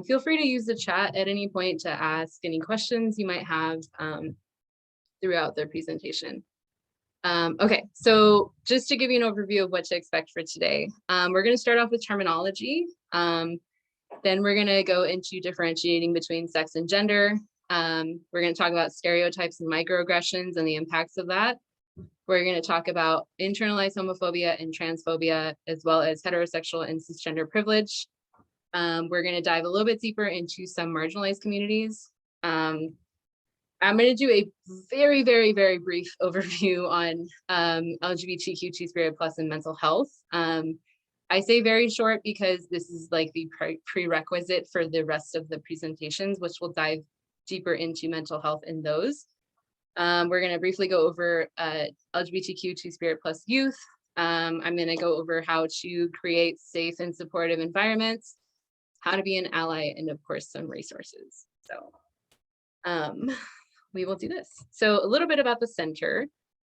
Feel free to use the chat at any point to ask any questions you might have throughout the presentation. Okay, so just to give you an overview of what to expect for today, we're going to start off with terminology. Then we're going to go into differentiating between sex and gender. We're going to talk about stereotypes and microaggressions and the impacts of that. We're going to talk about internalized homophobia and transphobia, as well as heterosexual and cisgender privilege. We're going to dive a little bit deeper into some marginalized communities. I'm going to do a very, very, very brief overview on LGBTQ2 plus and mental health. I say very short because this is like the prerequisite for the rest of the presentations, which will dive deeper into mental health in those. We're going to briefly go over LGBTQ2 plus youth. I'm going to go over how to create safe and supportive environments, how to be an ally, and of course, some resources. So we will do this. So a little bit about the center.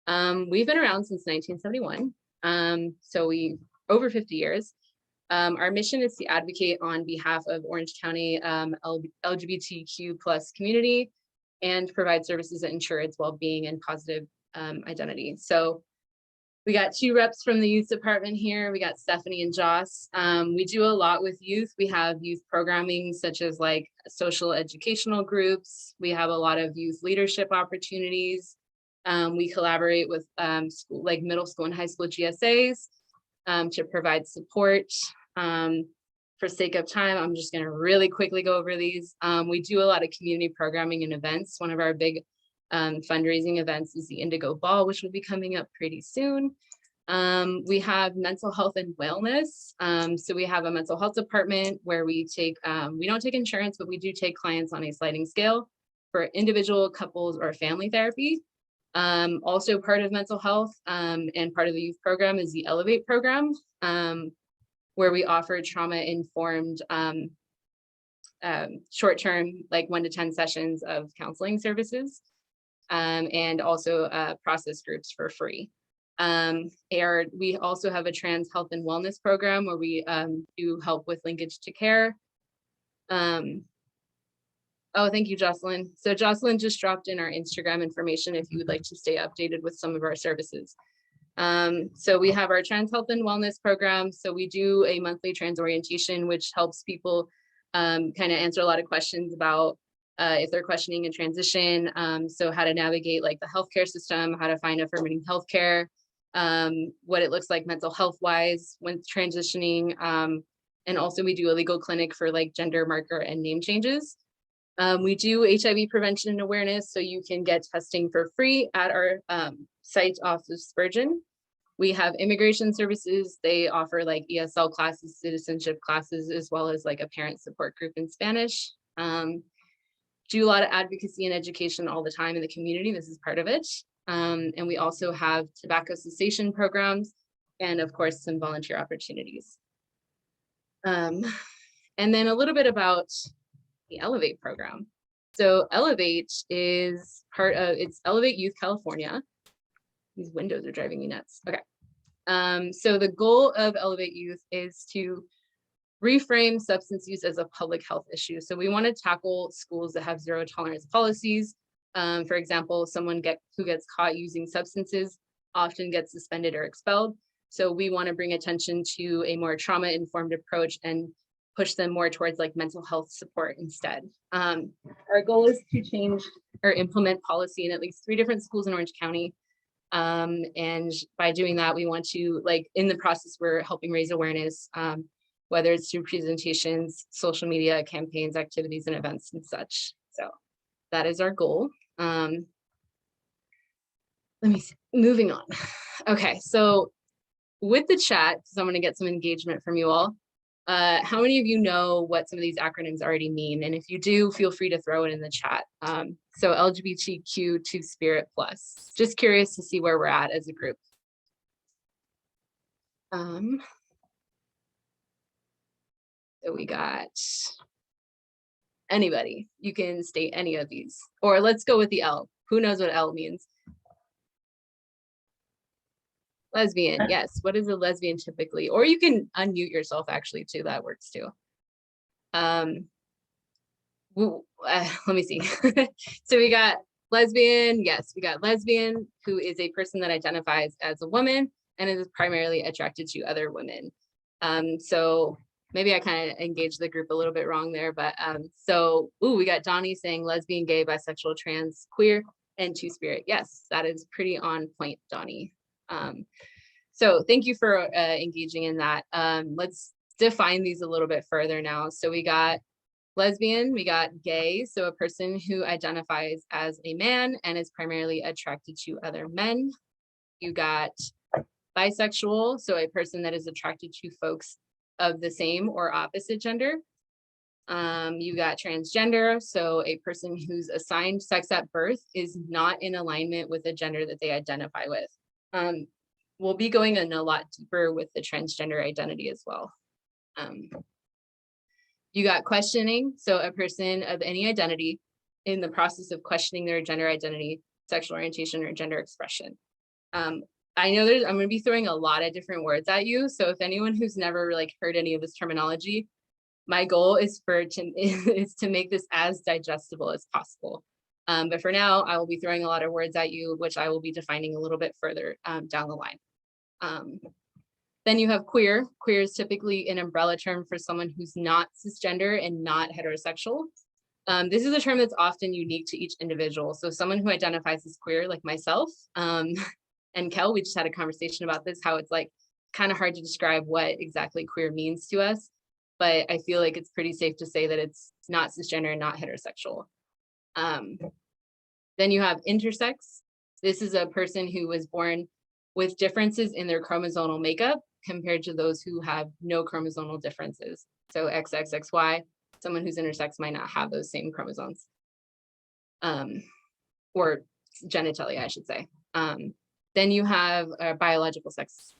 We've been around since 1971. So we over 50 years. Our mission is to advocate on behalf of Orange County LGBTQ plus community and provide services that ensure its well-being and positive identity. So we got 2 reps from the youth department here. We got Stephanie and Joss. We do a lot with youth. We have youth programming such as like social educational groups. We have a lot of youth leadership opportunities. We collaborate with school, like middle school and high school GSAs to provide support. For sake of time, I'm just going to really quickly go over these. We do a lot of community programming and events. One of our big fundraising events is the Indigo Ball, which will be coming up pretty soon. We have mental health and wellness. So we have a mental health department where we don't take insurance, but we do take clients on a sliding scale for individual, couples, or family therapy. Also part of mental health and part of the youth program is the Elevate program, where we offer trauma-informed short-term, like 1 to 10 sessions of counseling services, and also process groups for free. We also have a trans health and wellness program where we do help with linkage to care. Oh, thank you, Jocelyn. So Jocelyn just dropped in our Instagram information if you would like to stay updated with some of our services. So we have our trans health and wellness program. So we do a monthly trans orientation, which helps people kind of answer a lot of questions about if they're questioning a transition. So how to navigate like the healthcare system, how to find affirming healthcare, what it looks like mental health wise when transitioning. And also we do a legal clinic for like gender marker and name changes. We do HIV prevention and awareness, so you can get testing for free at our site off of Spurgeon. We have immigration services. They offer like ESL classes, citizenship classes, as well as like a parent support group in Spanish. Do a lot of advocacy and education all the time in the community. This is part of it. And we also have tobacco cessation programs and of course some volunteer opportunities. And then a little bit about the Elevate program. So Elevate is it's Elevate Youth California. These windows are driving me nuts. Okay. So the goal of Elevate Youth is to reframe substance use as a public health issue. So we want to tackle schools that have zero tolerance policies. For example, someone who gets caught using substances often gets suspended or expelled. So we want to bring attention to a more trauma-informed approach and push them more towards like mental health support instead. Our goal is to change or implement policy in at least 3 different schools in Orange County. And by doing that, we want to, like, in the process, we're helping raise awareness, whether it's through presentations, social media campaigns, activities, and events and such. So that is our goal. Let me see, moving on. Okay, so with the chat, because I'm going to get some engagement from you all. How many of you know what some of these acronyms already mean? And if you do, feel free to throw it in the chat. So LGBTQ2 plus. Just curious to see where we're at as a group. So we got anybody. You can state any of these. Or let's go with the L. Who knows what L means? Lesbian, yes. What is a lesbian typically? Or you can unmute yourself actually too, that works too. Let me see. So we got lesbian. Yes, we got lesbian, who is a person that identifies as a woman and is primarily attracted to other women. So maybe I kind of engaged the group a little bit wrong there, but we got Donnie saying lesbian, gay, bisexual, trans, queer, and two-spirit. Yes, that is pretty on point, Donnie. So thank you for engaging in that. Let's define these a little bit further now. So we got lesbian, we got gay, so a person who identifies as a man and is primarily attracted to other men. You got bisexual, so a person that is attracted to folks of the same or opposite gender. You got transgender, so a person who's assigned sex at birth is not in alignment with the gender that they identify with. We'll be going in a lot deeper with the transgender identity as well. You got questioning, so a person of any identity in the process of questioning their gender identity, sexual orientation, or gender expression. I know I'm going to be throwing a lot of different words at you, so if anyone who's never like heard any of this terminology, my goal is to make this as digestible as possible. But for now, I will be throwing a lot of words at you, which I will be defining a little bit further down the line. Then you have queer. Queer is typically an umbrella term for someone who's not cisgender and not heterosexual. This is a term that's often unique to each individual. So someone who identifies as queer, like myself, and Kel, we just had a conversation about this, how it's like kind of hard to describe what exactly queer means to us. But I feel like it's pretty safe to say that it's not cisgender and not heterosexual. Then you have intersex. This is a person who was born with differences in their chromosomal makeup compared to those who have no chromosomal differences. So XXXY, someone who's intersex might not have those same chromosomes. Or genitalia, I should say. Then you have biological sex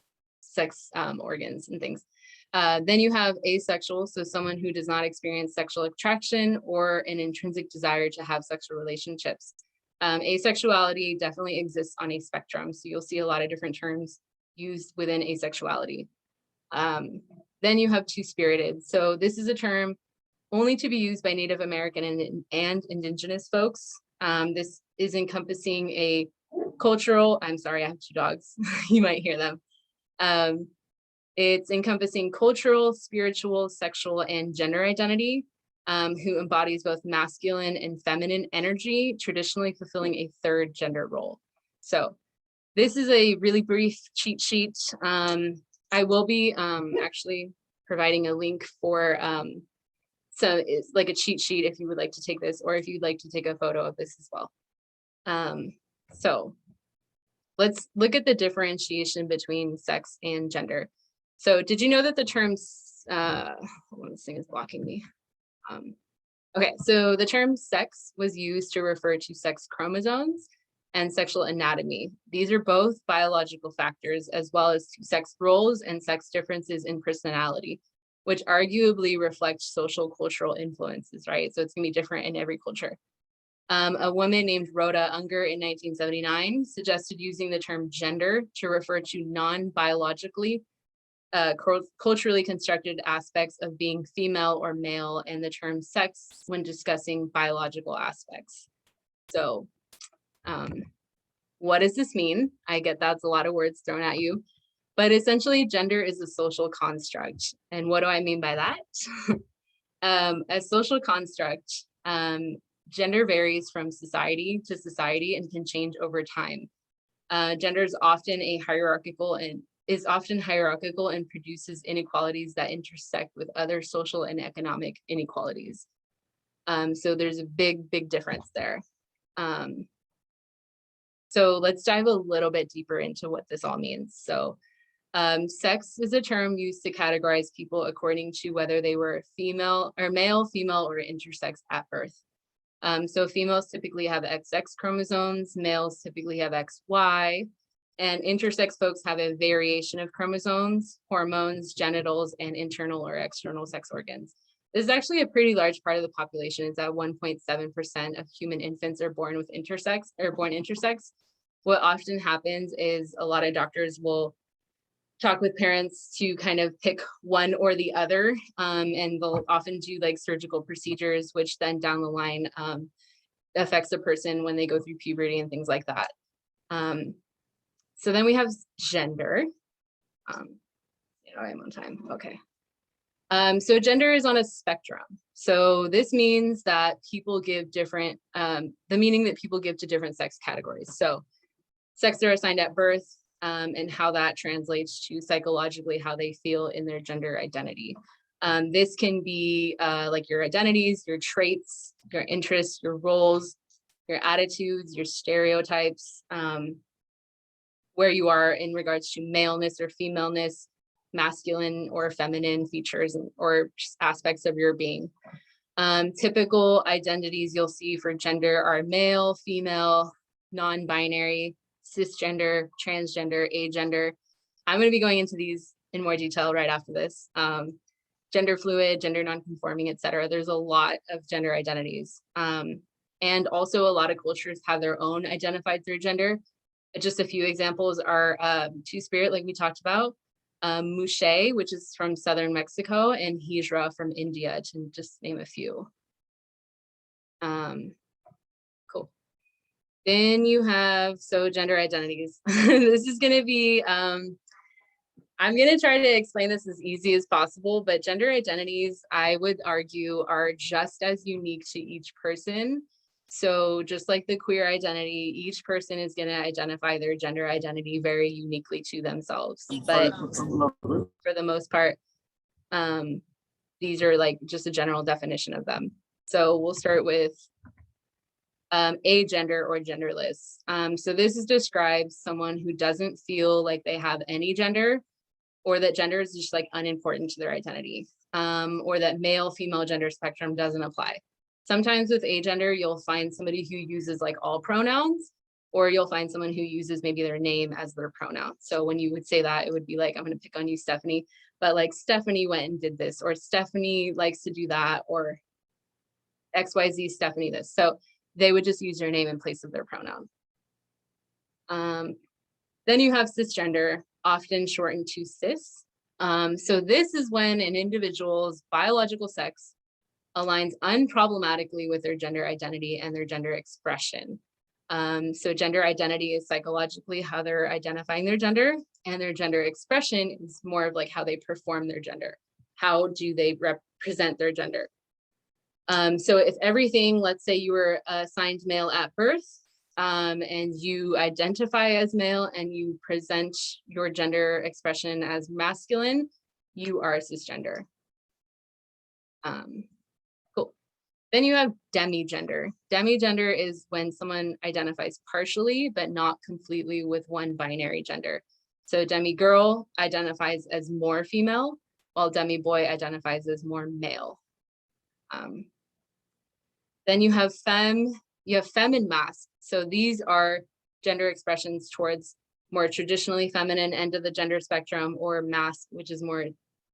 organs and things. Then you have asexual, so someone who does not experience sexual attraction or an intrinsic desire to have sexual relationships. Asexuality definitely exists on a spectrum, so you'll see a lot of different terms used within asexuality. Then you have two-spirited. So this is a term only to be used by Native American and Indigenous folks. This is encompassing a cultural, I'm sorry, I have two dogs, you might hear them. It's encompassing cultural, spiritual, sexual, and gender identity, who embodies both masculine and feminine energy, traditionally fulfilling a third gender role. So this is a really brief cheat sheet. I will be actually providing a link for so it's like a cheat sheet if you would like to take this, or if you'd like to take a photo of this as well. So let's look at the differentiation between sex and gender. So did you know that the terms, this thing is blocking me. Okay, so the term sex was used to refer to sex chromosomes and sexual anatomy. These are both biological factors, as well as sex roles and sex differences in personality, which arguably reflect social cultural influences, right? So it's gonna be different in every culture. A woman named Rhoda Unger in 1979 suggested using the term gender to refer to non-biologically culturally constructed aspects of being female or male, and the term sex when discussing biological aspects. So what does this mean? I get that's a lot of words thrown at you, but essentially gender is a social construct. And what do I mean by that? A social construct, gender varies from society to society and can change over time. Gender is often hierarchical and produces inequalities that intersect with other social and economic inequalities. So there's a big difference there. So let's dive a little bit deeper into what this all means. So sex is a term used to categorize people according to whether they were female or male, female, or intersex at birth. So females typically have XX chromosomes, males typically have XY, and intersex folks have a variation of chromosomes, hormones, genitals, and internal or external sex organs. This is actually a pretty large part of the population. It's at 1.7% of human infants are born with intersex or born intersex. What often happens is a lot of doctors will talk with parents to kind of pick one or the other, and they'll often do like surgical procedures, which then down the line affects a person when they go through puberty and things like that. So then we have gender. I'm on time, okay. So gender is on a spectrum. So this means that people give different, the meaning that people give to different sex categories. So sex are assigned at birth, and how that translates to psychologically how they feel in their gender identity. This can be like your identities, your traits, your interests, your roles, your attitudes, your stereotypes, where you are in regards to maleness or femaleness, masculine or feminine features or aspects of your being. Typical identities you'll see for gender are male, female, non-binary, cisgender, transgender, agender. I'm going to be going into these in more detail right after this. Gender fluid, gender non-conforming, etc. There's a lot of gender identities. And also a lot of cultures have their own identified through gender. Just a few examples are Two-Spirit, like we talked about, Mushe, which is from southern Mexico, and Hijra from India, to just name a few. Cool. Then you have, so gender identities. This is going to be, I'm going to try to explain this as easy as possible, but gender identities, I would argue, are just as unique to each person. So just like the queer identity, each person is going to identify their gender identity very uniquely to themselves. But for the most part, these are like just a general definition of them. So we'll start with agender or genderless. So this describes someone who doesn't feel like they have any gender, or that gender is just like unimportant to their identity, or that male female gender spectrum doesn't apply. Sometimes with agender, you'll find somebody who uses like all pronouns, or you'll find someone who uses maybe their name as their pronoun. So when you would say that, it would be like, I'm going to pick on you, Stephanie, but like Stephanie went and did this, or Stephanie likes to do that, or XYZ Stephanie this. So they would just use their name in place of their pronoun. Then you have cisgender, often shortened to cis. So this is when an individual's biological sex aligns unproblematically with their gender identity and their gender expression. So gender identity is psychologically how they're identifying their gender, and their gender expression is more of like how they perform their gender. How do they represent their gender? So if everything, let's say you were assigned male at birth, and you identify as male and you present your gender expression as masculine, you are cisgender. Cool. Then you have demigender. Demigender is when someone identifies partially, but not completely with one binary gender. So demi-girl identifies as more female, while demi-boy identifies as more male. Then you have femme and masc. So these are gender expressions towards more traditionally feminine end of the gender spectrum, or masc, which is more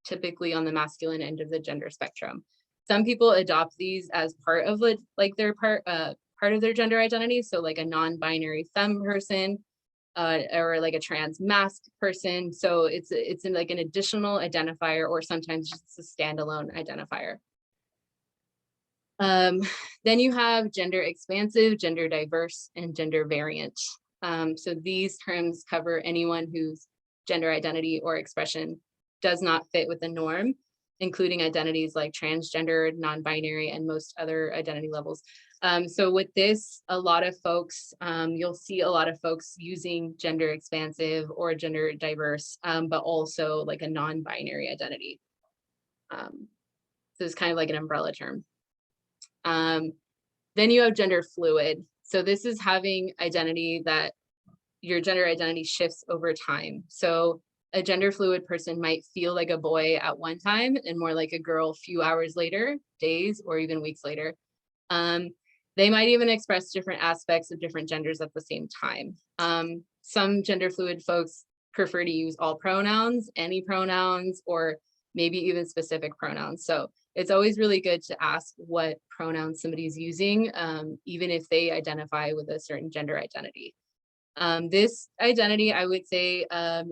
typically on the masculine end of the gender spectrum. Some people adopt these as part of like their part of their gender identity. So like a non-binary femme person, or like a trans masc person. So it's like an additional identifier, or sometimes just a standalone identifier. Then you have gender expansive, gender diverse, and gender variant. So these terms cover anyone whose gender identity or expression does not fit with the norm, including identities like transgender, non-binary, and most other identity levels. So with this, a lot of folks, you'll see a lot of folks using gender expansive or gender diverse, but also like a non-binary identity. So it's kind of like an umbrella term. Then you have gender fluid. So this is having identity that your gender identity shifts over time. So a gender fluid person might feel like a boy at one time and more like a girl a few hours later, days, or even weeks later. They might even express different aspects of different genders at the same time. Some gender fluid folks prefer to use all pronouns, any pronouns, or maybe even specific pronouns. So it's always really good to ask what pronouns somebody's using, even if they identify with a certain gender identity. This identity, I would say,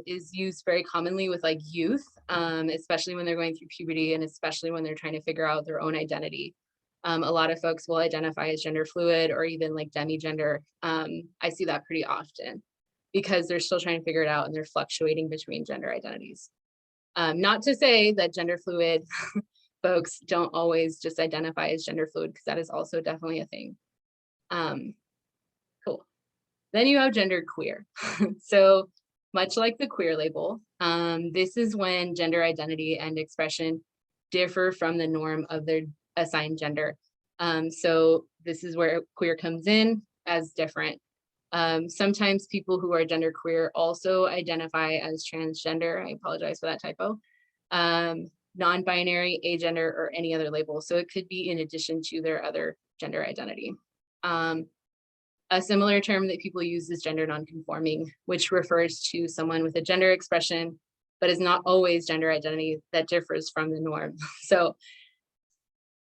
is used very commonly with like youth, especially when they're going through puberty and especially when they're trying to figure out their own identity. A lot of folks will identify as gender fluid or even like demigender. I see that pretty often because they're still trying to figure it out and they're fluctuating between gender identities. Not to say that gender fluid folks don't always just identify as gender fluid, because that is also definitely a thing. Cool. Then you have gender queer. So much like the queer label, this is when gender identity and expression differ from the norm of their assigned gender. So this is where queer comes in as different. Sometimes people who are genderqueer also identify as transgender. I apologize for that typo. Non-binary, agender, or any other label. So it could be in addition to their other gender identity. A similar term that people use is gender nonconforming, which refers to someone with a gender expression, but is not always gender identity that differs from the norm. So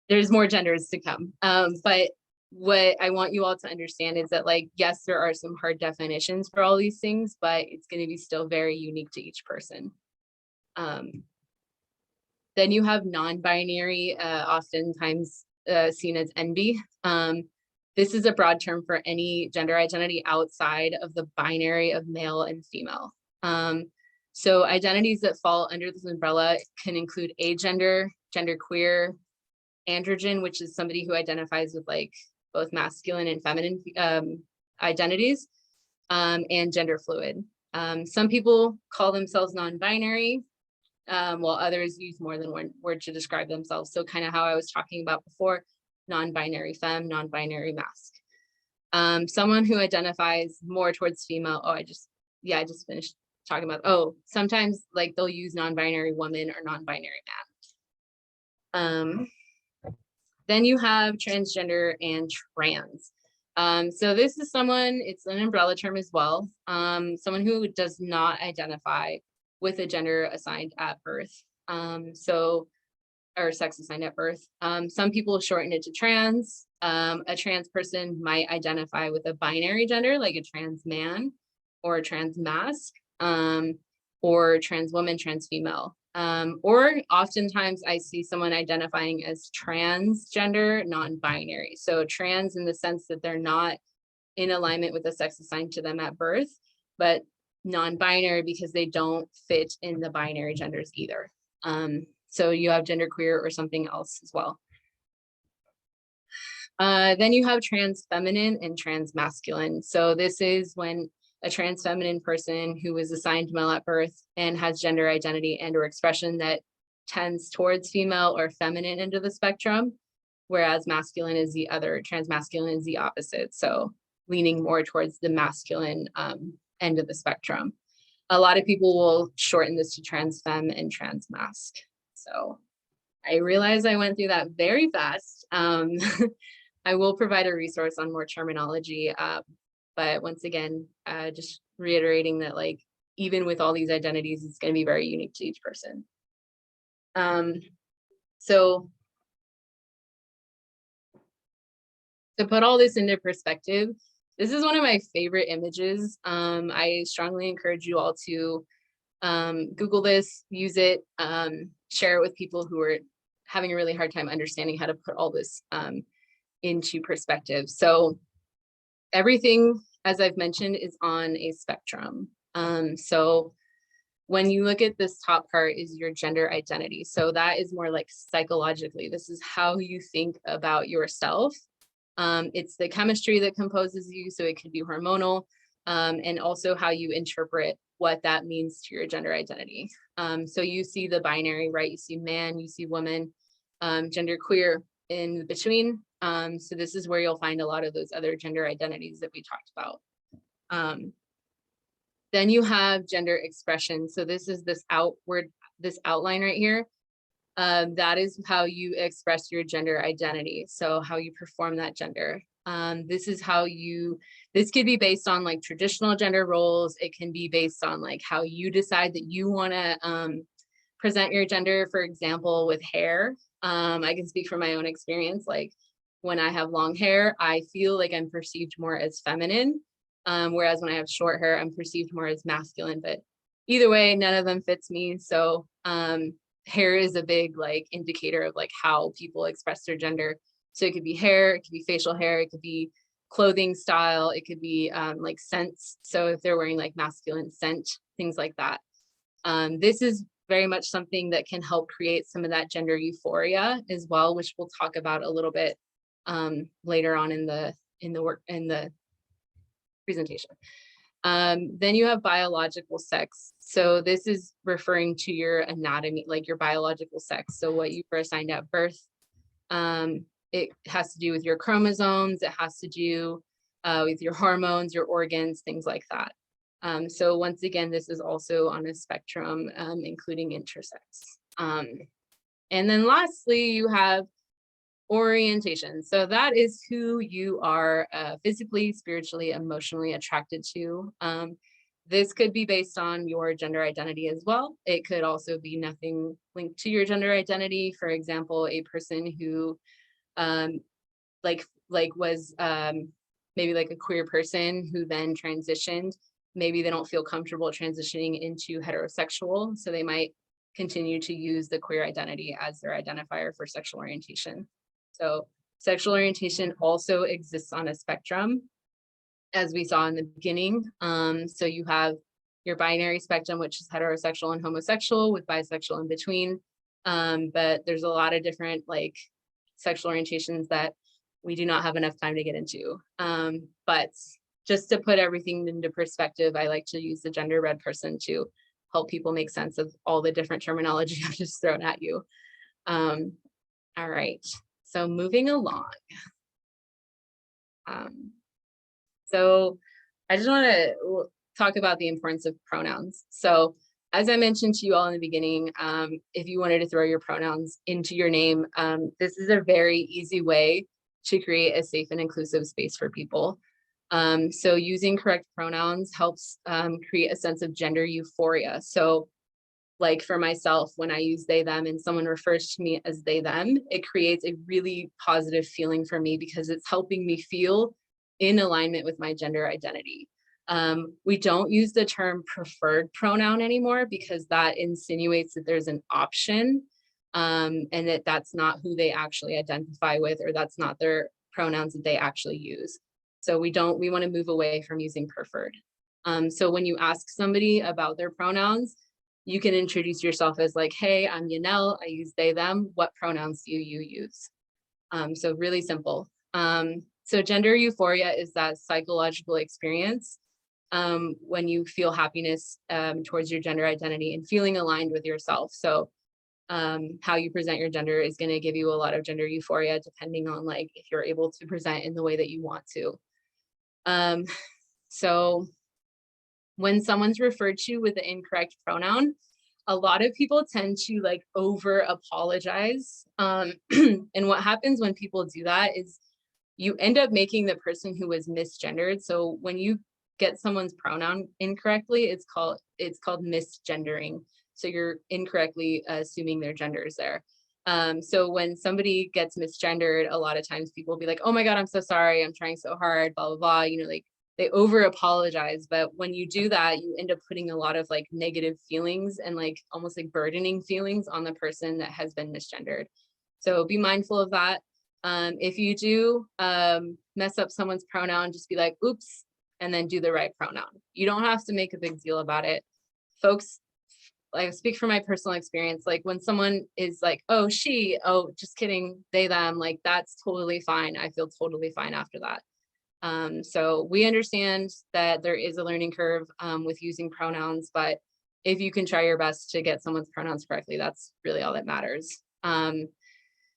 there's more genders to come. But what I want you all to understand is that, like, yes, there are some hard definitions for all these things, but it's going to be still very unique to each person. Then you have non-binary, oftentimes seen as NB. This is a broad term for any gender identity outside of the binary of male and female. So identities that fall under this umbrella can include agender, genderqueer, androgen, which is somebody who identifies with like both masculine and feminine identities, and gender fluid. Some people call themselves non-binary, while others use more than one word to describe themselves. So kind of how I was talking about before, non-binary femme, non-binary masc. Someone who identifies more towards female, I just finished talking about, sometimes like they'll use non-binary woman or non-binary man. Then you have transgender and trans. So this is someone, it's an umbrella term as well, someone who does not identify with a gender assigned at birth, or sex assigned at birth. Some people shorten it to trans. A trans person might identify with a binary gender, like a trans man or a trans masc, or trans woman, trans female. Or oftentimes I see someone identifying as transgender, non-binary. So trans in the sense that they're not in alignment with the sex assigned to them at birth, but non-binary because they don't fit in the binary genders either. So you have genderqueer or something else as well. Then you have trans feminine and trans masculine. So this is when a trans feminine person who was assigned male at birth and has gender identity and or expression that tends towards female or feminine end of the spectrum, whereas masculine is the other, trans masculine is the opposite. So leaning more towards the masculine end of the spectrum. A lot of people will shorten this to trans femme and trans masc. So I realize I went through that very fast. I will provide a resource on more terminology, but once again, just reiterating that, like, even with all these identities, it's going to be very unique to each person. So to put all this into perspective, this is one of my favorite images. I strongly encourage you all to Google this, use it, share it with people who are having a really hard time understanding how to put all this into perspective. So everything, as I've mentioned, is on a spectrum. So when you look at this top part is your gender identity. So that is more like psychologically, this is how you think about yourself. It's the chemistry that composes you, so it could be hormonal, and also how you interpret what that means to your gender identity. So you see the binary, right? You see man, you see woman, genderqueer in between. So this is where you'll find a lot of those other gender identities that we talked about. Then you have gender expression. So this is this outline right here. That is how you express your gender identity. So how you perform that gender. This is how this could be based on like traditional gender roles. It can be based on like how you decide that you want to present your gender, for example, with hair. I can speak from my own experience. Like when I have long hair, I feel like I'm perceived more as feminine. Whereas when I have short hair, I'm perceived more as masculine, but either way, none of them fits me. So hair is a big like indicator of like how people express their gender. So it could be hair, it could be facial hair, it could be clothing style, it could be like scents. So if they're wearing like masculine scent, things like that. This is very much something that can help create some of that gender euphoria as well, which we'll talk about a little bit later on in the presentation. Then you have biological sex. So this is referring to your anatomy, like your biological sex. So what you were assigned at birth. It has to do with your chromosomes. It has to do with your hormones, your organs, things like that. So once again, this is also on a spectrum, including intersex. And then lastly, you have orientation. So that is who you are physically, spiritually, emotionally attracted to. This could be based on your gender identity as well. It could also be nothing linked to your gender identity. For example, a person who was maybe like a queer person who then transitioned, maybe they don't feel comfortable transitioning into heterosexual, so they might continue to use the queer identity as their identifier for sexual orientation. So sexual orientation also exists on a spectrum, as we saw in the beginning. So you have your binary spectrum, which is heterosexual and homosexual, with bisexual in between. But there's a lot of different like sexual orientations that we do not have enough time to get into. But just to put everything into perspective, I like to use the gender red person to help people make sense of all the different terminology I've just thrown at you. All right, so moving along. So I just want to talk about the importance of pronouns. So as I mentioned to you all in the beginning, if you wanted to throw your pronouns into your name, this is a very easy way to create a safe and inclusive space for people. So using correct pronouns helps create a sense of gender euphoria. So like for myself, when I use they, them, and someone refers to me as they, them, it creates a really positive feeling for me because it's helping me feel in alignment with my gender identity. We don't use the term preferred pronoun anymore because that insinuates that there's an option and that that's not who they actually identify with, or that's not their pronouns that they actually use. So we want to move away from using preferred. So when you ask somebody about their pronouns, you can introduce yourself as like, hey, I'm Yanel, I use they, them, what pronouns do you use? So really simple. So gender euphoria is that psychological experience when you feel happiness towards your gender identity and feeling aligned with yourself. So how you present your gender is going to give you a lot of gender euphoria depending on like if you're able to present in the way that you want to. So when someone's referred to with the incorrect pronoun, a lot of people tend to like over apologize. And what happens when people do that is you end up making the person who was misgendered. So when you get someone's pronoun incorrectly, it's called misgendering. So you're incorrectly assuming their gender is there. So when somebody gets misgendered, a lot of times people will be like, oh my God, I'm so sorry, I'm trying so hard, blah, blah, blah. You know, like they over apologize. But when you do that, you end up putting a lot of like negative feelings and like almost like burdening feelings on the person that has been misgendered. So be mindful of that. If you do mess up someone's pronoun, just be like, oops, and then do the right pronoun. You don't have to make a big deal about it. Folks, I speak from my personal experience, like when someone is like, oh, she, oh, just kidding, they, them, like that's totally fine. I feel totally fine after that. So we understand that there is a learning curve with using pronouns, but if you can try your best to get someone's pronouns correctly, that's really all that matters.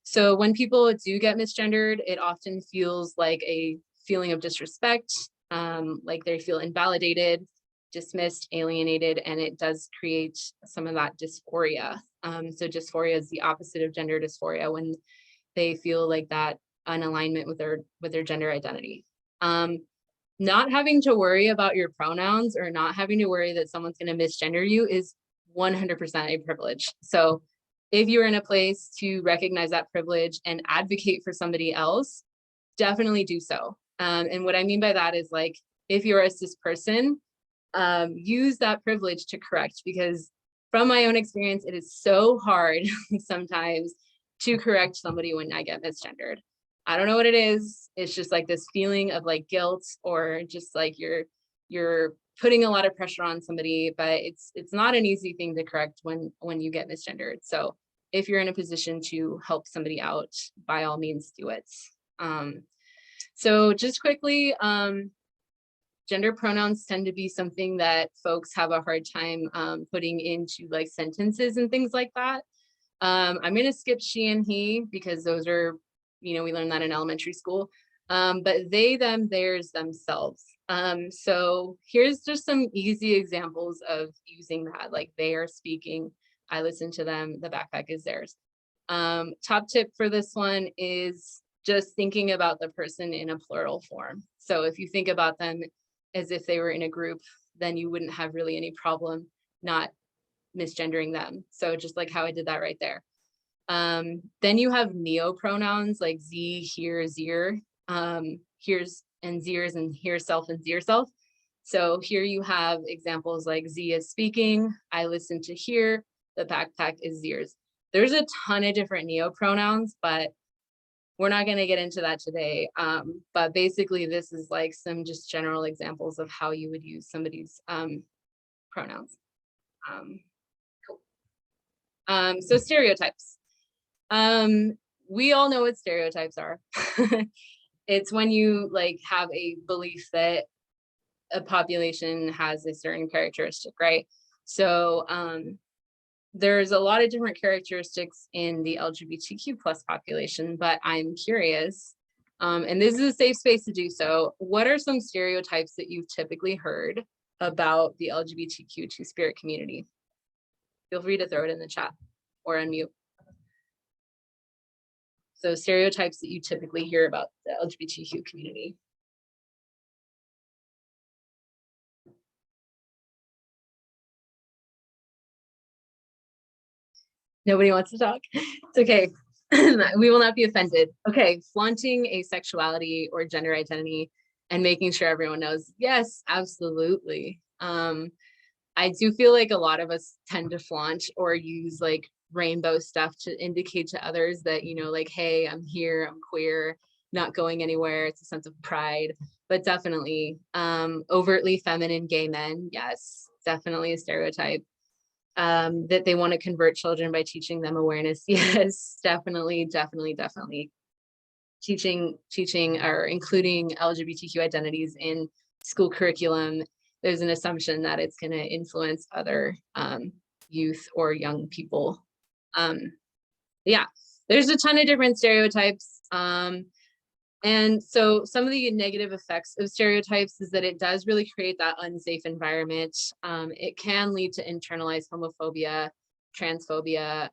So when people do get misgendered, it often feels like a feeling of disrespect, like they feel invalidated, dismissed, alienated, and it does create some of that dysphoria. So dysphoria is the opposite of gender dysphoria, when they feel like that unalignment with their gender identity. Not having to worry about your pronouns or not having to worry that someone's going to misgender you is 100% a privilege. So if you're in a place to recognize that privilege and advocate for somebody else, definitely do so. And what I mean by that is like, if you're a cis person, use that privilege to correct, because from my own experience, it is so hard sometimes to correct somebody when I get misgendered. I don't know what it is. It's just like this feeling of like guilt, or just like you're putting a lot of pressure on somebody, but it's not an easy thing to correct when you get misgendered. So if you're in a position to help somebody out, by all means do it. So just quickly, gender pronouns tend to be something that folks have a hard time putting into like sentences and things like that. I'm going to skip she and he, because those are, we learned that in elementary school. But they, them, theirs, themselves. So here's just some easy examples of using that, like they are speaking, I listen to them, the backpack is theirs. Top tip for this one is just thinking about the person in a plural form. So if you think about them as if they were in a group, then you wouldn't have really any problem not misgendering them. So just like how I did that right there. Then you have neopronouns like z, here, zir, here's and zirs, and here self and zir self. So here you have examples like z is speaking, I listen to hear, the backpack is zirs. There's a ton of different neopronouns, but we're not going to get into that today. But basically this is like some just general examples of how you would use somebody's pronouns. Cool. So stereotypes. We all know what stereotypes are. It's when you like have a belief that a population has a certain characteristic, right? So there's a lot of different characteristics in the LGBTQ plus population, but I'm curious, and this is a safe space to do so, what are some stereotypes that you've typically heard about the LGBTQ two-spirit community? Feel free to throw it in the chat or unmute. So stereotypes that you typically hear about the LGBTQ community. Nobody wants to talk? It's okay. We will not be offended. Okay, flaunting asexuality or gender identity and making sure everyone knows. Yes, absolutely. I do feel like a lot of us tend to flaunt or use like rainbow stuff to indicate to others that, like, hey, I'm here, I'm queer, not going anywhere. It's a sense of pride, but definitely overtly feminine gay men. Yes, definitely a stereotype. That they want to convert children by teaching them awareness. Yes, definitely. Teaching or including LGBTQ identities in school curriculum, there's an assumption that it's going to influence other youth or young people. Yeah, there's a ton of different stereotypes. And so some of the negative effects of stereotypes is that it does really create that unsafe environment. It can lead to internalized homophobia, transphobia,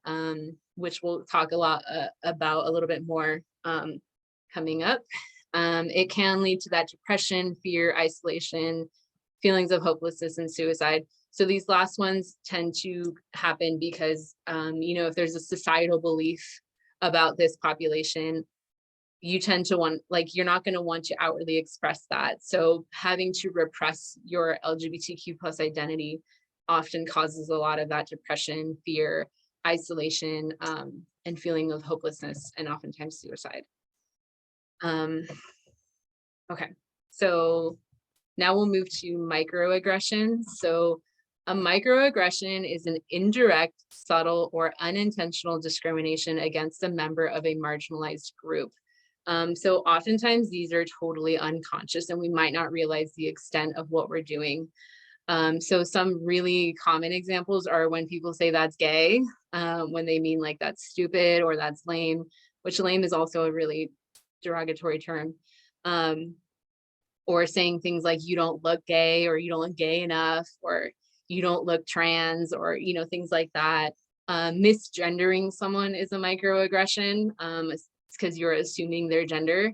which we'll talk a lot about a little bit more coming up. It can lead to that depression, fear, isolation, feelings of hopelessness, and suicide. So these last ones tend to happen because, if there's a societal belief about this population, you tend to want, like, you're not going to want to outwardly express that. So having to repress your LGBTQ plus identity often causes a lot of that depression, fear, isolation, and feeling of hopelessness, and oftentimes suicide. Okay, so now we'll move to microaggressions. So a microaggression is an indirect, subtle, or unintentional discrimination against a member of a marginalized group. So oftentimes these are totally unconscious and we might not realize the extent of what we're doing. So some really common examples are when people say that's gay, when they mean like that's stupid or that's lame, which lame is also a really derogatory term. Or saying things like you don't look gay, or you don't look gay enough, or you don't look trans, or things like that. Misgendering someone is a microaggression. It's because you're assuming their gender.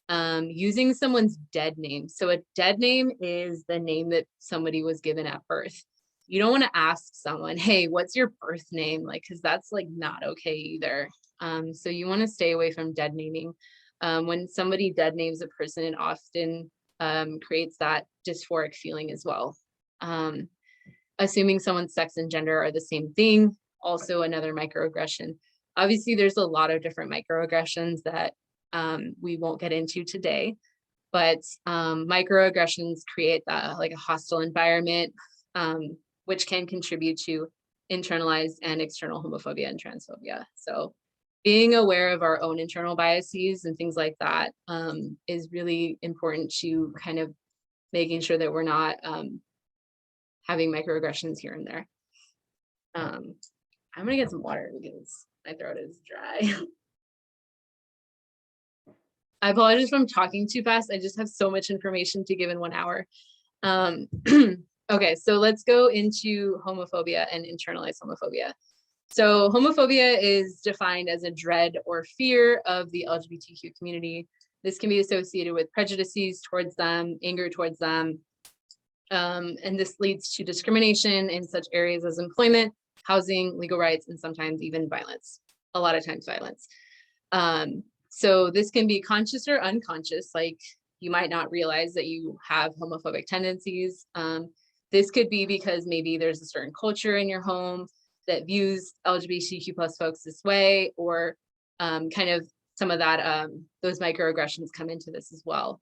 Using someone's dead name. So a dead name is the name that somebody was given at birth. You don't want to ask someone, hey, what's your birth name? Like, because that's like not okay either. So you want to stay away from dead naming. When somebody dead names a person, it often creates that dysphoric feeling as well. Assuming someone's sex and gender are the same thing, also another microaggression. Obviously, there's a lot of different microaggressions that we won't get into today, but microaggressions create that, like a hostile environment, which can contribute to internalized and external homophobia and transphobia. So being aware of our own internal biases and things like that is really important to kind of making sure that we're not having microaggressions here and there. I'm gonna get some water because my throat is dry. I apologize if I'm talking too fast. I just have so much information to give in 1 hour. Okay, so let's go into homophobia and internalized homophobia. So homophobia is defined as a dread or fear of the LGBTQ community. This can be associated with prejudices towards them, anger towards them, and this leads to discrimination in such areas as employment, housing, legal rights, and sometimes even violence, a lot of times violence. So this can be conscious or unconscious, like you might not realize that you have homophobic tendencies. This could be because maybe there's a certain culture in your home that views LGBTQ plus folks this way, or kind of some of that, those microaggressions come into this as well.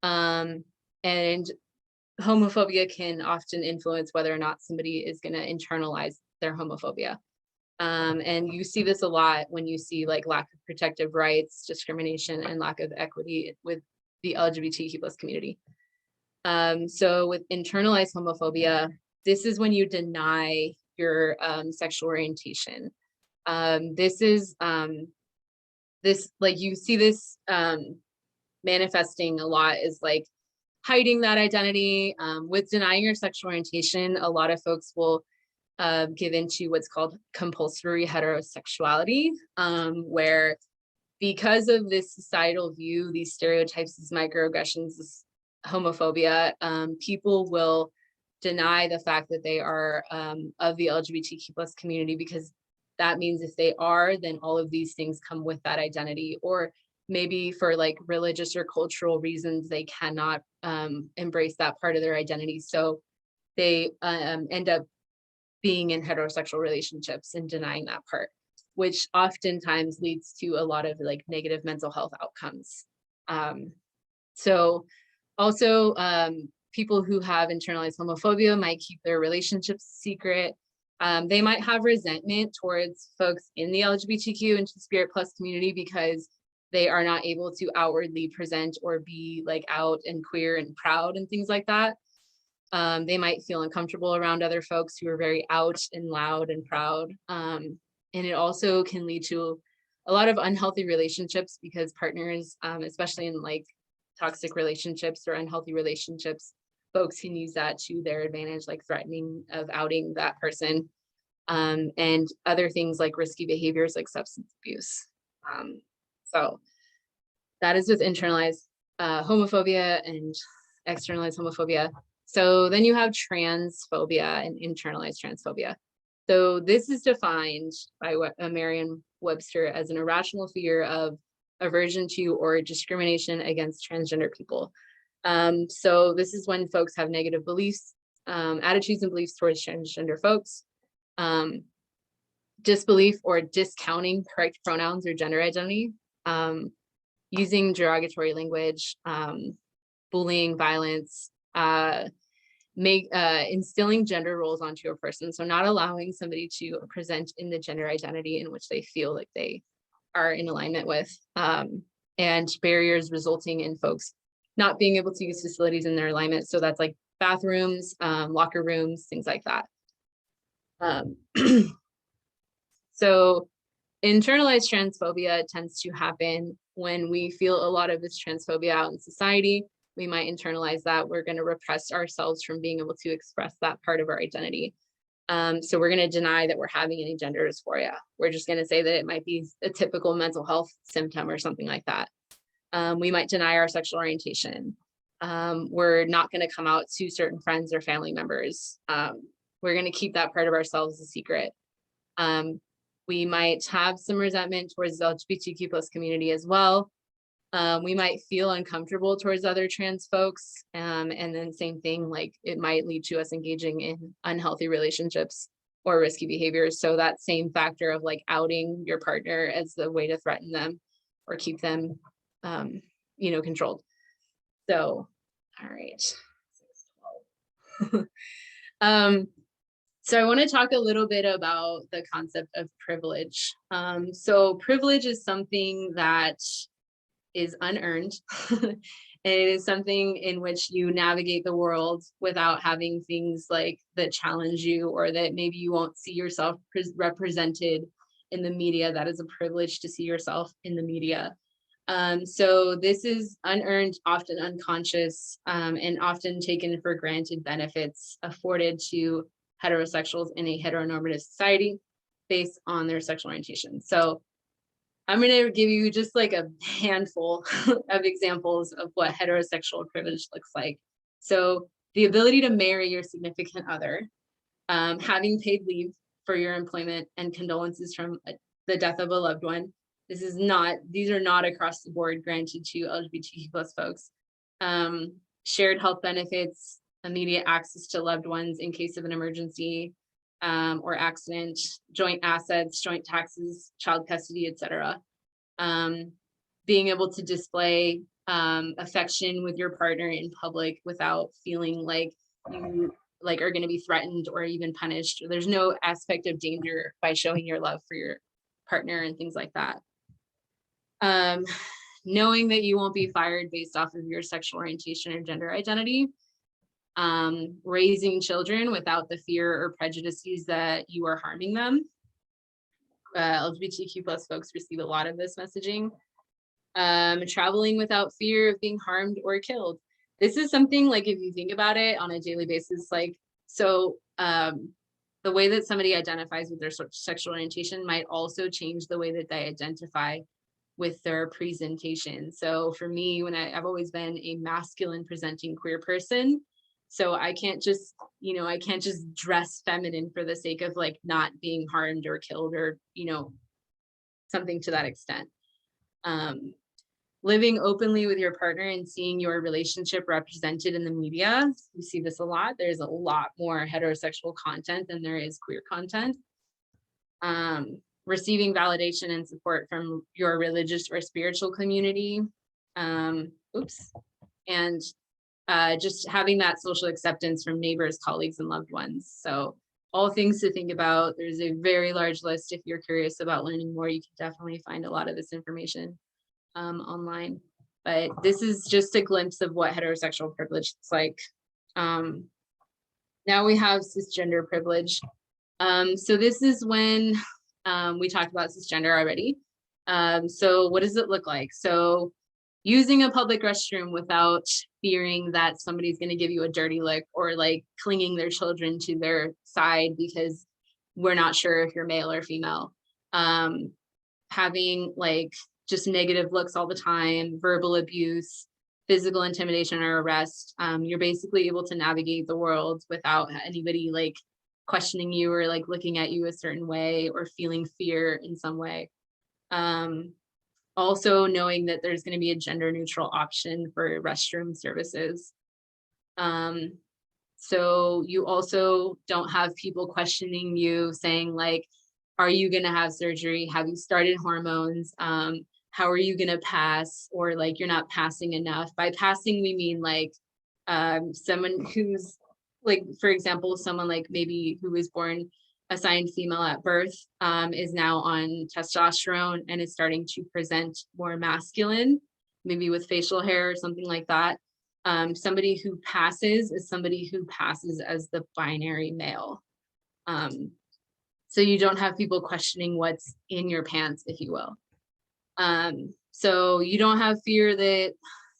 And homophobia can often influence whether or not somebody is going to internalize their homophobia. And you see this a lot when you see like lack of protective rights, discrimination, and lack of equity with the LGBTQ plus community. So with internalized homophobia, this is when you deny your sexual orientation. This is this, like, you see this manifesting a lot is like hiding that identity. With denying your sexual orientation, a lot of folks will give into what's called compulsory heterosexuality, where because of this societal view, these stereotypes, these microaggressions, this homophobia, people will deny the fact that they are of the LGBTQ plus community, because that means if they are, then all of these things come with that identity, or maybe for like religious or cultural reasons, they cannot embrace that part of their identity. So they end up being in heterosexual relationships and denying that part, which oftentimes leads to a lot of like negative mental health outcomes. So also people who have internalized homophobia might keep their relationships secret. They might have resentment towards folks in the LGBTQ and Spirit Plus community because they are not able to outwardly present or be like out and queer and proud and things like that. They might feel uncomfortable around other folks who are very out and loud and proud. And it also can lead to a lot of unhealthy relationships, because partners, especially in like toxic relationships or unhealthy relationships, folks can use that to their advantage, like threatening of outing that person, and other things like risky behaviors like substance abuse. So that is with internalized homophobia and externalized homophobia. So then you have transphobia and internalized transphobia. So this is defined by Merriam-Webster as an irrational fear of aversion to or discrimination against transgender people. So this is when folks have negative beliefs, attitudes and beliefs towards transgender folks, disbelief or discounting correct pronouns or gender identity, using derogatory language, bullying, violence, instilling gender roles onto a person. So not allowing somebody to present in the gender identity in which they feel like they are in alignment with, and barriers resulting in folks not being able to use facilities in their alignment. So that's like bathrooms, locker rooms, things like that. So internalized transphobia tends to happen when we feel a lot of this transphobia out in society. We might internalize that. We're going to repress ourselves from being able to express that part of our identity. So we're going to deny that we're having any gender dysphoria. We're just going to say that it might be a typical mental health symptom or something like that. We might deny our sexual orientation. We're not going to come out to certain friends or family members. We're going to keep that part of ourselves a secret. We might have some resentment towards the LGBTQ plus community as well. We might feel uncomfortable towards other trans folks. And then same thing, like it might lead to us engaging in unhealthy relationships or risky behaviors. So that same factor of like outing your partner as the way to threaten them or keep them, controlled. So, all right. So I want to talk a little bit about the concept of privilege. So privilege is something that is unearned. And it is something in which you navigate the world without having things like that challenge you, or that maybe you won't see yourself represented in the media. That is a privilege to see yourself in the media. So this is unearned, often unconscious, and often taken for granted benefits afforded to heterosexuals in a heteronormative society based on their sexual orientation. So I'm going to give you just like a handful of examples of what heterosexual privilege looks like. So the ability to marry your significant other, having paid leave for your employment, and condolences from the death of a loved one. These are not across the board granted to LGBTQ+ folks. Shared health benefits, immediate access to loved ones in case of an emergency or accident, joint assets, joint taxes, child custody, etc. Being able to display affection with your partner in public without feeling like you are going to be threatened or even punished. There's no aspect of danger by showing your love for your partner and things like that. Knowing that you won't be fired based off of your sexual orientation or gender identity. Raising children without the fear or prejudices that you are harming them. LGBTQ+ folks receive a lot of this messaging. Traveling without fear of being harmed or killed. This is something, like, if you think about it on a daily basis, like, so the way that somebody identifies with their sexual orientation might also change the way that they identify with their presentation. So for me, I've always been a masculine presenting queer person, so I can't just dress feminine for the sake of like not being harmed or killed or, something to that extent. Living openly with your partner and seeing your relationship represented in the media. You see this a lot. There's a lot more heterosexual content than there is queer content. Receiving validation and support from your religious or spiritual community. And just having that social acceptance from neighbors, colleagues, and loved ones. So all things to think about. There's a very large list. If you're curious about learning more, you can definitely find a lot of this information online. But this is just a glimpse of what heterosexual privilege looks like. Now we have cisgender privilege. So this is when we talked about cisgender already. So what does it look like? So using a public restroom without fearing that somebody's going to give you a dirty look, or like clinging their children to their side because we're not sure if you're male or female. Having like just negative looks all the time, verbal abuse, physical intimidation or arrest. You're basically able to navigate the world without anybody like questioning you or like looking at you a certain way or feeling fear in some way. Also knowing that there's going to be a gender neutral option for restroom services. So you also don't have people questioning you saying like, are you going to have surgery? Have you started hormones? How are you going to pass? Or like, you're not passing enough. By passing, we mean like someone who's like, for example, someone like maybe who was born assigned female at birth is now on testosterone and is starting to present more masculine, maybe with facial hair or something like that. Somebody who passes is somebody who passes as the binary male. So you don't have people questioning what's in your pants, if you will. So you don't have fear that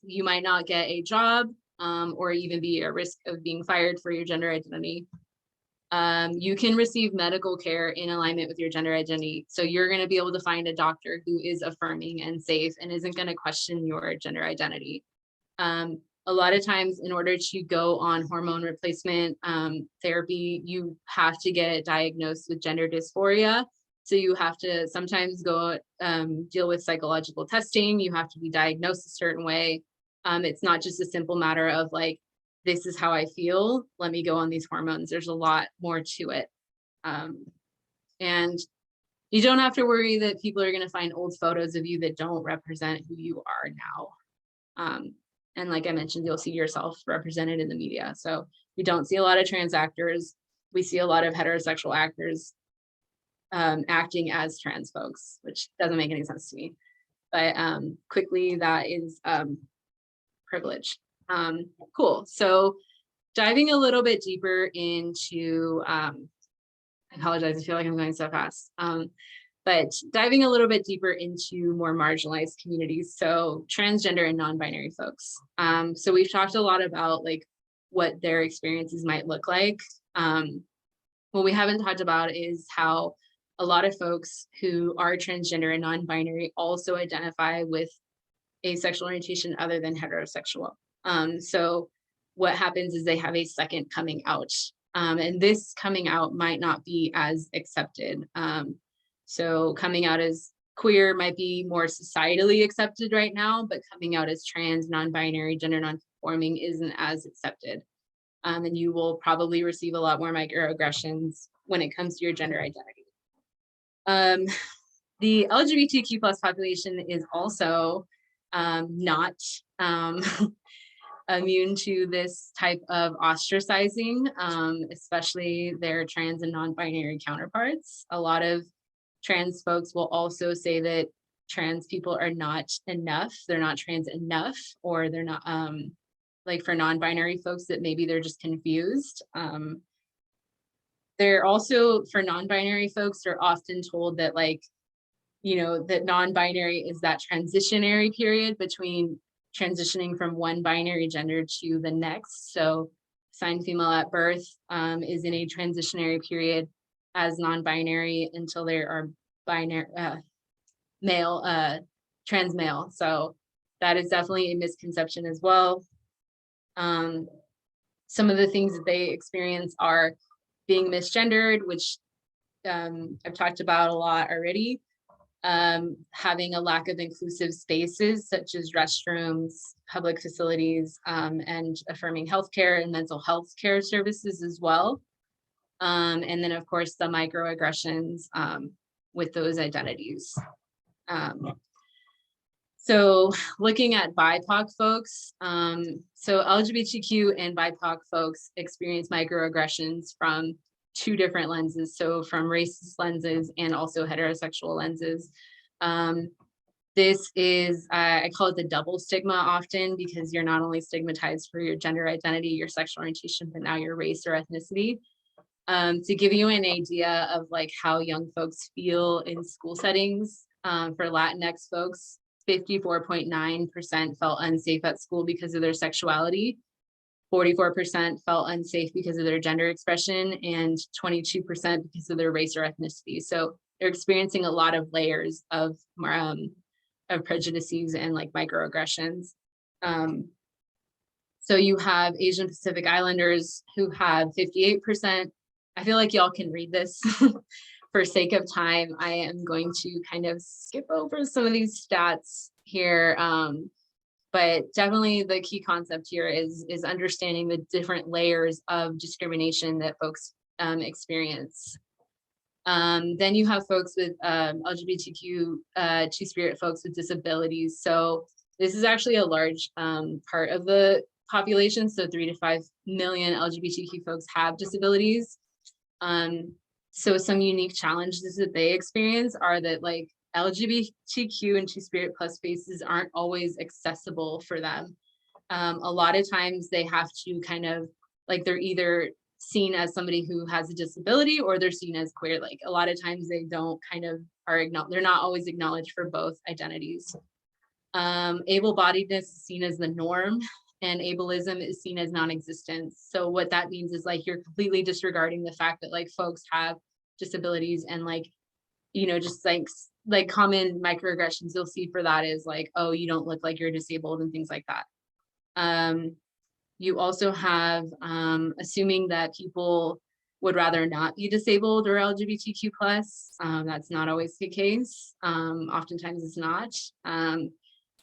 you might not get a job or even be at risk of being fired for your gender identity. You can receive medical care in alignment with your gender identity. So you're going to be able to find a doctor who is affirming and safe and isn't going to question your gender identity. A lot of times in order to go on hormone replacement therapy, you have to get diagnosed with gender dysphoria. So you have to sometimes go deal with psychological testing. You have to be diagnosed a certain way. It's not just a simple matter of like, this is how I feel, let me go on these hormones. There's a lot more to it. And you don't have to worry that people are going to find old photos of you that don't represent who you are now. And like I mentioned, you'll see yourself represented in the media. So we don't see a lot of trans actors. We see a lot of heterosexual actors acting as trans folks, which doesn't make any sense to me. But quickly, that is privilege. Cool. So diving a little bit deeper into, I apologize, I feel like I'm going so fast. But diving a little bit deeper into more marginalized communities, so transgender and non-binary folks. So we've talked a lot about like what their experiences might look like. What we haven't talked about is how a lot of folks who are transgender and non-binary also identify with a sexual orientation other than heterosexual. So what happens is they have a second coming out, and this coming out might not be as accepted. So coming out as queer might be more societally accepted right now, but coming out as trans, non-binary, gender non-conforming isn't as accepted. And you will probably receive a lot more microaggressions when it comes to your gender identity. The LGBTQ plus population is also not immune to this type of ostracizing, especially their trans and non-binary counterparts. A lot of trans folks will also say that trans people are not enough, they're not trans enough, or they're not, like for non-binary folks that maybe they're just confused. They're also, for non-binary folks, they're often told that like, you know, that non-binary is that transitionary period between transitioning from one binary gender to the next. So assigned female at birth is in a transitionary period as non-binary until they are binary male, trans male. So that is definitely a misconception as well. Some of the things that they experience are being misgendered, which I've talked about a lot already. Having a lack of inclusive spaces such as restrooms, public facilities, and affirming healthcare and mental health care services as well. And then of course the microaggressions with those identities. So looking at BIPOC folks, so LGBTQ and BIPOC folks experience microaggressions from two different lenses. So from racist lenses and also heterosexual lenses. This is, I call it the double stigma often, because you're not only stigmatized for your gender identity, your sexual orientation, but now your race or ethnicity. To give you an idea of like how young folks feel in school settings, for Latinx folks, 54.9% felt unsafe at school because of their sexuality. 44% felt unsafe because of their gender expression, and 22% because of their race or ethnicity. So they're experiencing a lot of layers of prejudices and like microaggressions. So you have Asian Pacific Islanders who have 58%. I feel like y'all can read this. For sake of time, I am going to kind of skip over some of these stats here. But definitely the key concept here is understanding the different layers of discrimination that folks experience. Then you have folks with LGBTQ two-spirit folks with disabilities. So this is actually a large part of the population. So 3 to 5 million LGBTQ folks have disabilities. So some unique challenges that they experience are that like LGBTQ and two-spirit plus spaces aren't always accessible for them. A lot of times they have to kind of like, they're either seen as somebody who has a disability or they're seen as queer. Like a lot of times they don't kind of they're not always acknowledged for both identities. Able-bodiedness is seen as the norm and ableism is seen as non-existence. So what that means is like you're completely disregarding the fact that like folks have disabilities, and like, you know, just like common microaggressions you'll see for that is like, oh, you don't look like you're disabled and things like that. You also have assuming that people would rather not be disabled or LGBTQ+. That's not always the case. Oftentimes it's not.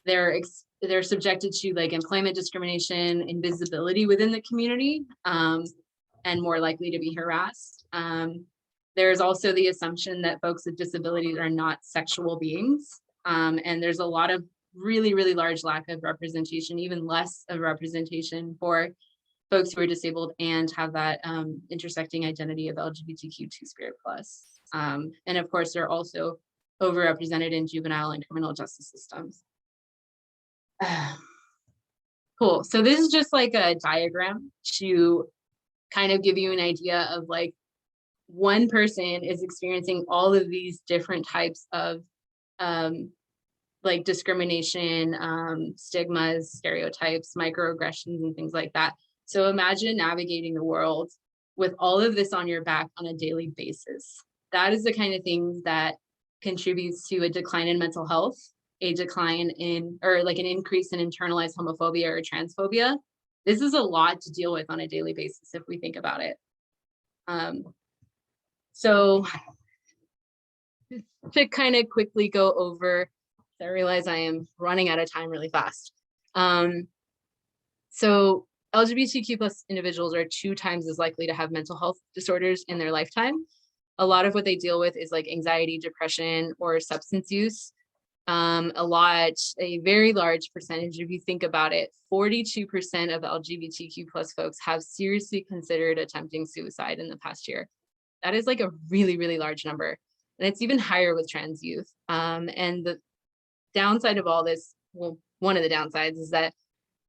They're subjected to like employment discrimination, invisibility within the community, and more likely to be harassed. There's also the assumption that folks with disabilities are not sexual beings. And there's a lot of really, really large lack of representation, even less of representation for folks who are disabled and have that intersecting identity of LGBTQ2 spirit plus. And of course, they're also overrepresented in juvenile and criminal justice systems. Cool. So this is just like a diagram to kind of give you an idea of like one person is experiencing all of these different types of like discrimination, stigmas, stereotypes, microaggressions, and things like that. So imagine navigating the world with all of this on your back on a daily basis. That is the kind of things that contributes to a decline in mental health, a decline in, or like an increase in internalized homophobia or transphobia. This is a lot to deal with on a daily basis if we think about it. So to kind of quickly go over, I realize I am running out of time really fast. So LGBTQ plus individuals are 2 times as likely to have mental health disorders in their lifetime. A lot of what they deal with is like anxiety, depression, or substance use. A very large percentage, if you think about it, 42% of LGBTQ plus folks have seriously considered attempting suicide in the past year. That is like a really, really large number. And it's even higher with trans youth. And the downside of all this, well, one of the downsides is that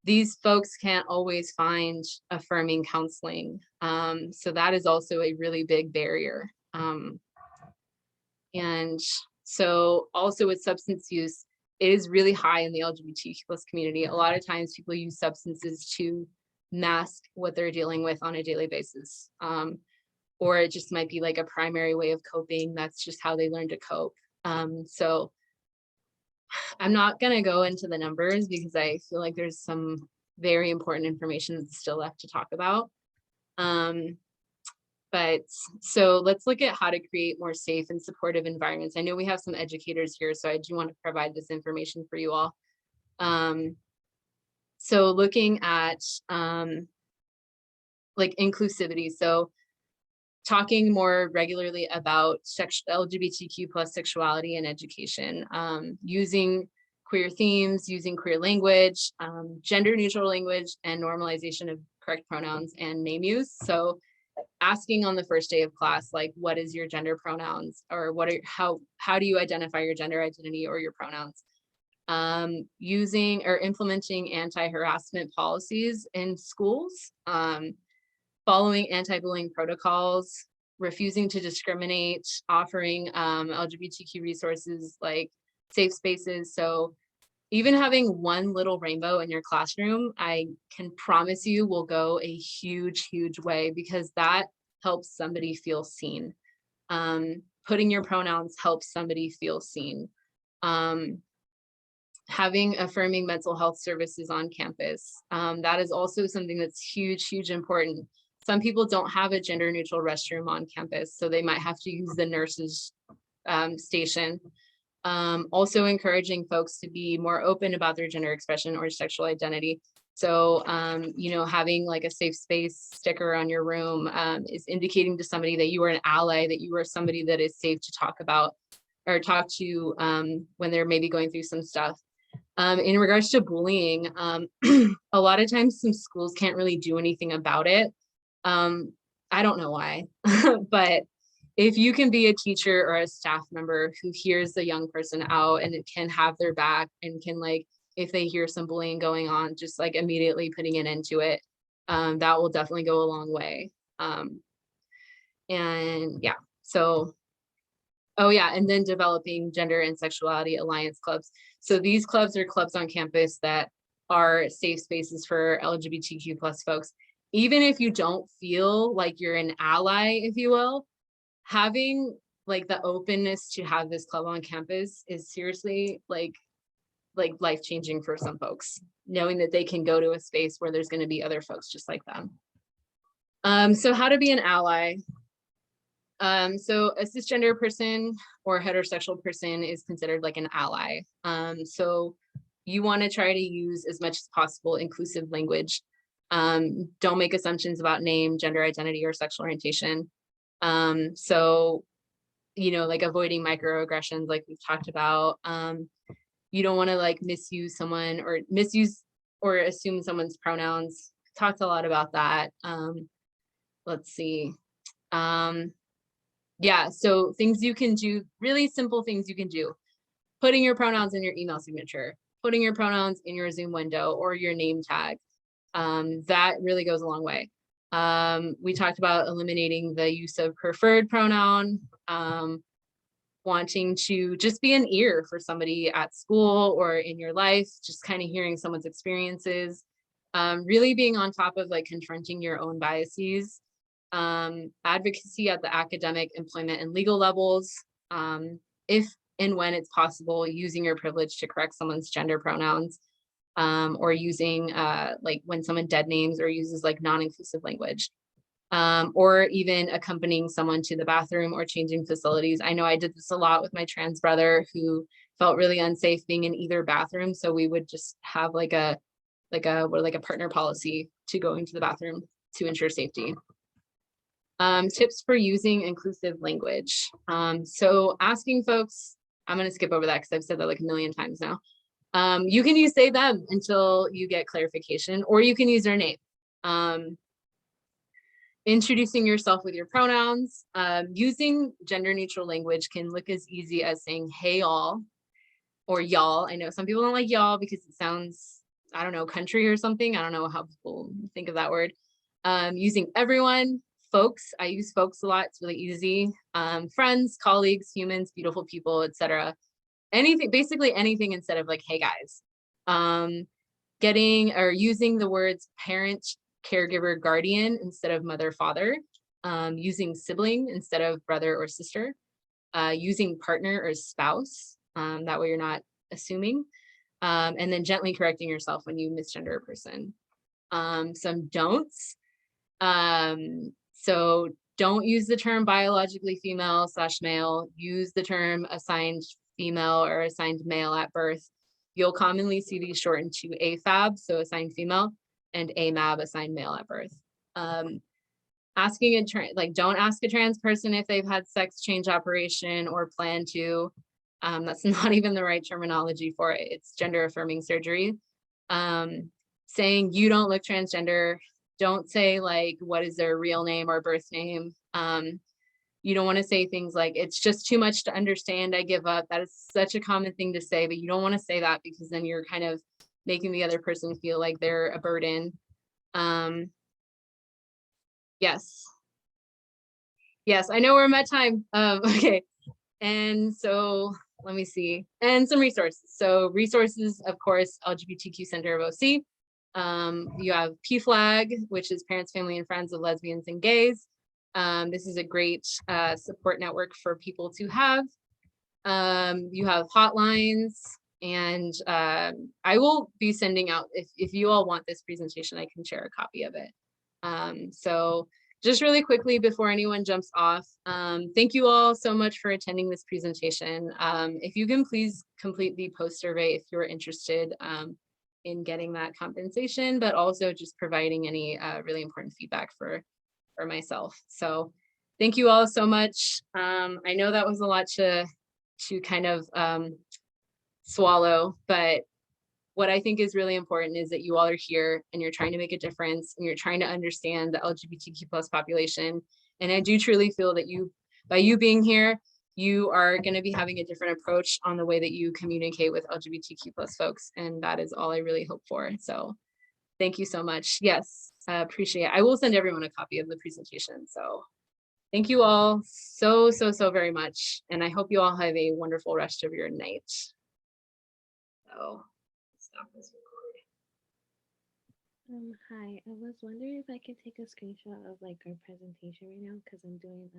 these folks can't always find affirming counseling. So that is also a really big barrier. And so also with substance use, it is really high in the LGBTQ plus community. A lot of times people use substances to mask what they're dealing with on a daily basis. Or it just might be like a primary way of coping. That's just how they learn to cope. So I'm not gonna go into the numbers because I feel like there's some very important information that's still left to talk about. But so let's look at how to create more safe and supportive environments. I know we have some educators here, so I do want to provide this information for you all. So looking at like inclusivity. So talking more regularly about LGBTQ plus sexuality and education, using queer themes, using queer language, gender neutral language, and normalization of correct pronouns and name use. So asking on the first day of class, like, what is your gender pronouns, or how do you identify your gender identity or your pronouns? Using or implementing anti-harassment policies in schools, following anti-bullying protocols, refusing to discriminate, offering LGBTQ resources like safe spaces. So even having one little rainbow in your classroom, I can promise you will go a huge, huge way, because that helps somebody feel seen. Putting your pronouns helps somebody feel seen. Having affirming mental health services on campus. That is also something that's huge, huge important. Some people don't have a gender neutral restroom on campus, so they might have to use the nurse's station. Also encouraging folks to be more open about their gender expression or sexual identity. So, you know, having like a safe space sticker on your room is indicating to somebody that you are an ally, that you are somebody that is safe to talk about or talk to when they're maybe going through some stuff. In regards to bullying, a lot of times some schools can't really do anything about it. I don't know why, but if you can be a teacher or a staff member who hears the young person out and it can have their back and can, like, if they hear some bullying going on, just like immediately putting an end to it, that will definitely go a long way. And yeah, so, oh yeah, and then developing gender and sexuality alliance clubs. So these clubs are clubs on campus that are safe spaces for LGBTQ plus folks. Even if you don't feel like you're an ally, if you will, having like the openness to have this club on campus is seriously like life-changing for some folks, knowing that they can go to a space where there's going to be other folks just like them. So how to be an ally. So a cisgender person or heterosexual person is considered like an ally. So you want to try to use as much as possible inclusive language. Don't make assumptions about name, gender identity, or sexual orientation. So, you know, like avoiding microaggressions, like we've talked about. You don't want to like misuse someone or assume someone's pronouns. Talked a lot about that. Let's see. Yeah, so things you can do, really simple things you can do. Putting your pronouns in your email signature, putting your pronouns in your Zoom window or your name tag. That really goes a long way. We talked about eliminating the use of preferred pronoun, wanting to just be an ear for somebody at school or in your life, just kind of hearing someone's experiences, really being on top of like confronting your own biases, advocacy at the academic, employment, and legal levels, if and when it's possible, using your privilege to correct someone's gender pronouns, or using like when someone dead names or uses like non-inclusive language, or even accompanying someone to the bathroom or changing facilities. I know I did this a lot with my trans brother who felt really unsafe being in either bathroom. So we would just have like a partner policy to go into the bathroom to ensure safety. Tips for using inclusive language. So asking folks, I'm going to skip over that because I've said that like a million times now. You can use they, them until you get clarification, or you can use their name. Introducing yourself with your pronouns. Using gender neutral language can look as easy as saying, hey, y'all, or y'all. I know some people don't like y'all because it sounds, I don't know, country or something. I don't know how people think of that word. Using everyone, folks. I use folks a lot. It's really easy. Friends, colleagues, humans, beautiful people, etc. Anything, basically anything instead of like, hey guys. Getting or using the words parent, caregiver, guardian instead of mother, father. Using sibling instead of brother or sister. Using partner or spouse. That way you're not assuming. And then gently correcting yourself when you misgender a person. Some don'ts. So don't use the term biologically female / male. Use the term assigned female or assigned male at birth. You'll commonly see these shortened to AFAB, so assigned female, and AMAB, assigned male at birth. Asking don't ask a trans person if they've had sex change operation or plan to. That's not even the right terminology for it. It's gender affirming surgery. Saying you don't look transgender. Don't say like, what is their real name or birth name? You don't want to say things like, it's just too much to understand, I give up. That is such a common thing to say, but you don't want to say that because then you're kind of making the other person feel like they're a burden. Yes, I know we're at time. Okay, and so let me see, and some resources. So resources, of course, LGBTQ Center of OC. You have PFLAG, which is Parents, Family, and Friends of Lesbians and Gays. This is a great support network for people to have. You have hotlines, and I will be sending out, if you all want this presentation, I can share a copy of it. So just really quickly before anyone jumps off, thank you all so much for attending this presentation. If you can please complete the post survey if you're interested in getting that compensation, but also just providing any really important feedback for myself. So thank you all so much. I know that was a lot to kind of swallow, but what I think is really important is that you all are here and you're trying to make a difference and you're trying to understand the LGBTQ plus population. And I do truly feel that by you being here, you are going to be having a different approach on the way that you communicate with LGBTQ plus folks. And that is all I really hope for. So thank you so much. Yes, appreciate it. I will send everyone a copy of the presentation. So thank you all so very much. And I hope you all have a wonderful rest of your night. So stop this recording. Hi, I was wondering if I could take a screenshot of like our presentation right now because I'm doing